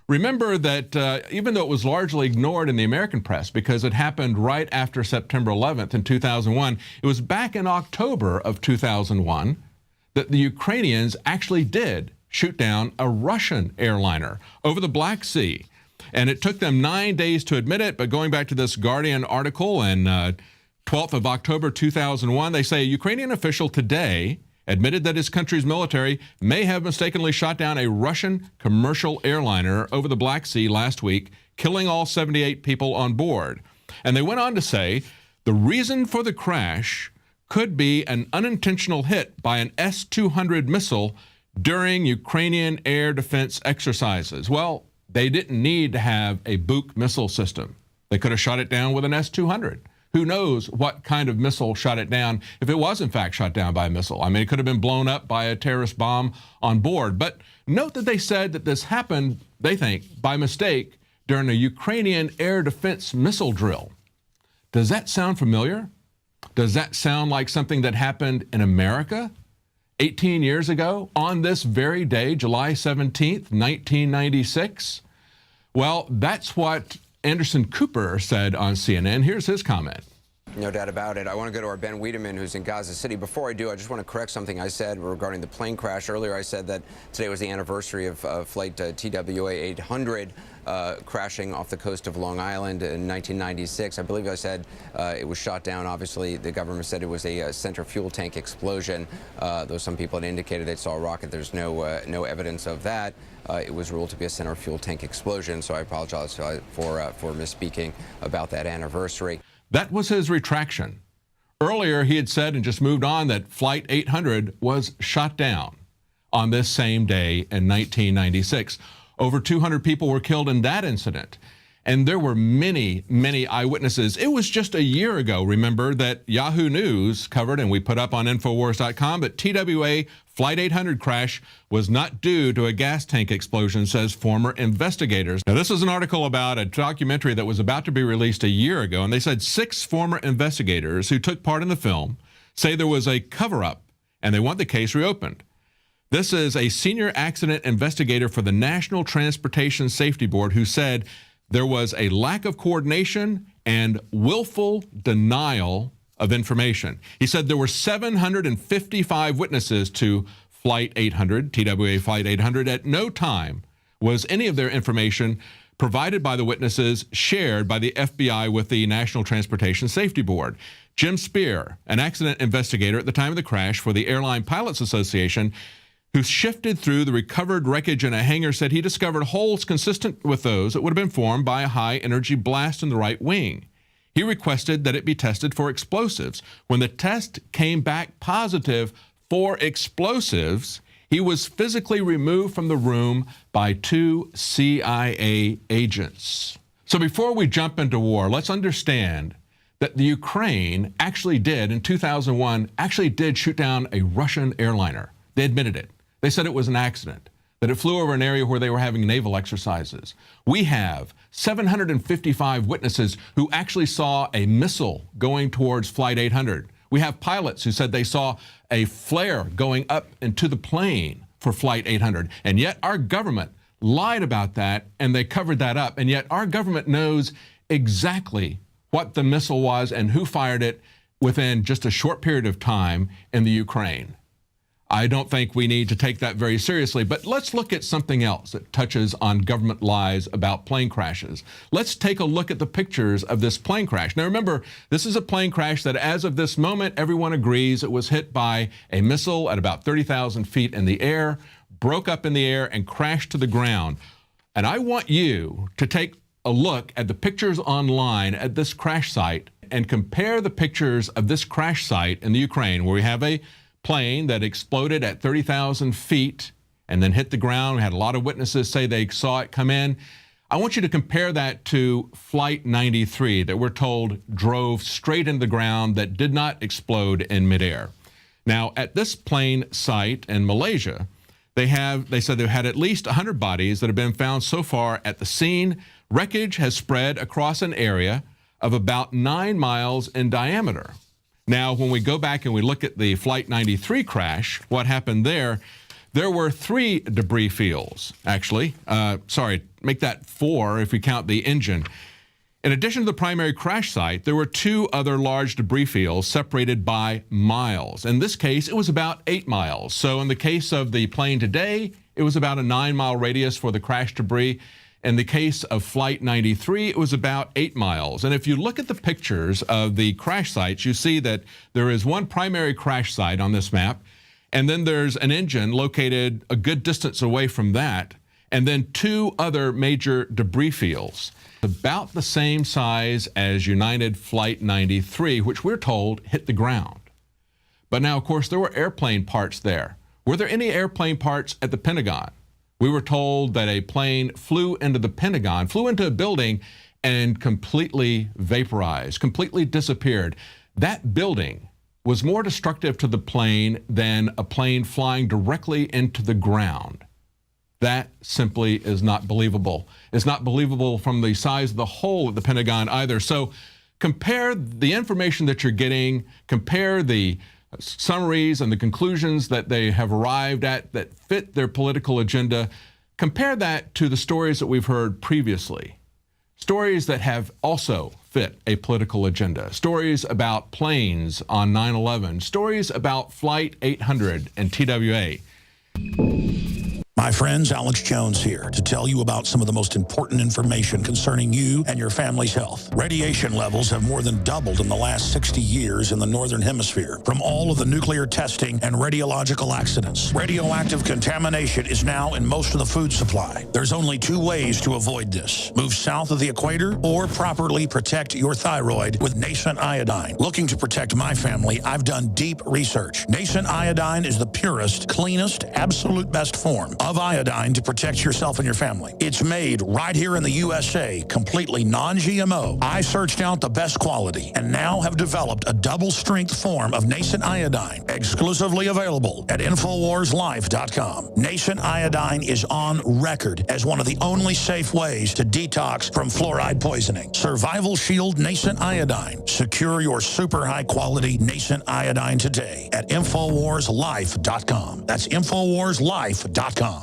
Remember that even though it was largely ignored in the American press because it happened right after September 11th in 2001, it was back in October of 2001 that the Ukrainians actually did shoot down a Russian airliner over the Black Sea. And it took them 9 days to admit it, but going back to this Guardian article in 12th of October 2001, they say a Ukrainian official today admitted that his country's military may have mistakenly shot down a Russian commercial airliner over the Black Sea last week, killing all 78 people on board. And they went on to say the reason for the crash could be an unintentional hit by an S-200 missile during Ukrainian air defense exercises. Well, they didn't need to have a Buk missile system. They could have shot it down with an S-200. Who knows what kind of missile shot it down if it was in fact shot down by a missile. I mean, it could have been blown up by a terrorist bomb on board. But note that they said that this happened, they think, by mistake during a Ukrainian air defense missile drill. Does that sound familiar? Does that sound like something that happened in America 18 years ago on this very day, July 17th, 1996? Well, that's what Anderson Cooper said on CNN. Here's his comment. No doubt about it. I want to go to our Ben Wiedemann, who's in Gaza City. Before I do, I just want to correct something I said regarding the plane crash. Earlier, I said that today was the anniversary of flight TWA 800 crashing off the coast of Long Island in 1996. I believe I said it was shot down. Obviously, the government said it was a center fuel tank explosion, though some people had indicated they saw a rocket. There's no evidence of that. It was ruled to be a center fuel tank explosion, so I apologize for misspeaking about that anniversary. That was his retraction. Earlier, he had said and just moved on that Flight 800 was shot down on this same day in 1996. Over 200 people were killed in that incident. And there were many, many eyewitnesses. It was just a year ago, remember, that Yahoo News covered, and we put up on Infowars.com, that TWA Flight 800 crash was not due to a gas tank explosion, says former investigators. Now, this is an article about a documentary that was about to be released a year ago, and they said 6 former investigators who took part in the film say there was a cover-up, and they want the case reopened. This is a senior accident investigator for the National Transportation Safety Board who said there was a lack of coordination and willful denial of information. He said there were 755 witnesses to Flight 800, TWA Flight 800. At no time was any of their information provided by the witnesses shared by the FBI with the National Transportation Safety Board. Jim Spear, an accident investigator at the time of the crash for the Airline Pilots Association, who shifted through the recovered wreckage in a hangar, said he discovered holes consistent with those that would have been formed by a high-energy blast in the right wing. He requested that it be tested for explosives. When the test came back positive for explosives, he was physically removed from the room by 2 CIA agents. So before we jump into war, let's understand that the Ukraine actually did, in 2001, actually did shoot down a Russian airliner. They admitted it. They said it was an accident, that it flew over an area where they were having naval exercises. We have 755 witnesses who actually saw a missile going towards Flight 800. We have pilots who said they saw a flare going up into the plane for Flight 800. And yet our government lied about that, and they covered that up. And yet our government knows exactly what the missile was and who fired it within just a short period of time in the Ukraine. I don't think we need to take that very seriously, but let's look at something else that touches on government lies about plane crashes. Let's take a look at the pictures of this plane crash. Now remember, this is a plane crash that as of this moment, everyone agrees it was hit by a missile at about 30,000 feet in the air, broke up in the air, and crashed to the ground. And I want you to take a look at the pictures online at this crash site and compare the pictures of this crash site in the Ukraine, where we have a plane that exploded at 30,000 feet and then hit the ground. We had a lot of witnesses say they saw it come in. I want you to compare that to Flight 93 that we're told drove straight into the ground that did not explode in midair. Now, at this plane site in Malaysia, they said they've had at least 100 bodies that have been found so far at the scene. Wreckage has spread across an area of about 9 miles in diameter. Now, when we go back and we look at the Flight 93 crash, what happened there, there were 3 debris fields, actually. make that 4 if we count the engine. In addition to the primary crash site, there were 2 other large debris fields separated by miles. In this case, it was about 8 miles. So in the case of the plane today, it was about a 9-mile radius for the crash debris. In the case of Flight 93, it was about 8 miles. And if you look at the pictures of the crash sites, you see that there is one primary crash site on this map, and then there's an engine located a good distance away from that, and then 2 other major debris fields, about the same size as United Flight 93, which we're told hit the ground. But now, of course, there were airplane parts there. Were there any airplane parts at the Pentagon? We were told that a plane flew into the Pentagon, flew into a building, and completely vaporized, completely disappeared. That building was more destructive to the plane than a plane flying directly into the ground. That simply is not believable. It's not believable from the size of the hole at the Pentagon either. So compare the information that you're getting, compare the summaries and the conclusions that they have arrived at that fit their political agenda. Compare that to the stories that we've heard previously. Stories that have also fit a political agenda. Stories about planes on 9/11. Stories about Flight 800 and TWA. My friends, Alex Jones here to tell you about some of the most important information concerning you and your family's health. Radiation levels have more than doubled in the last 60 years in the Northern Hemisphere from all of the nuclear testing and radiological accidents. Radioactive contamination is now in most of the food supply. There's only 2 ways to avoid this. Move south of the equator or properly protect your thyroid with nascent iodine. Looking to protect my family, I've done deep research. Nascent iodine is the purest, cleanest, absolute best form of iodine to protect yourself and your family. It's made right here in the USA, completely non-GMO. I searched out the best quality and now have developed a double-strength form of nascent iodine, exclusively available at InfoWarsLife.com. Nascent iodine is on record as one of the only safe ways to detox from fluoride poisoning. Survival Shield Nascent Iodine. Secure your super high-quality nascent iodine today at InfoWarsLife.com. That's InfoWarsLife.com.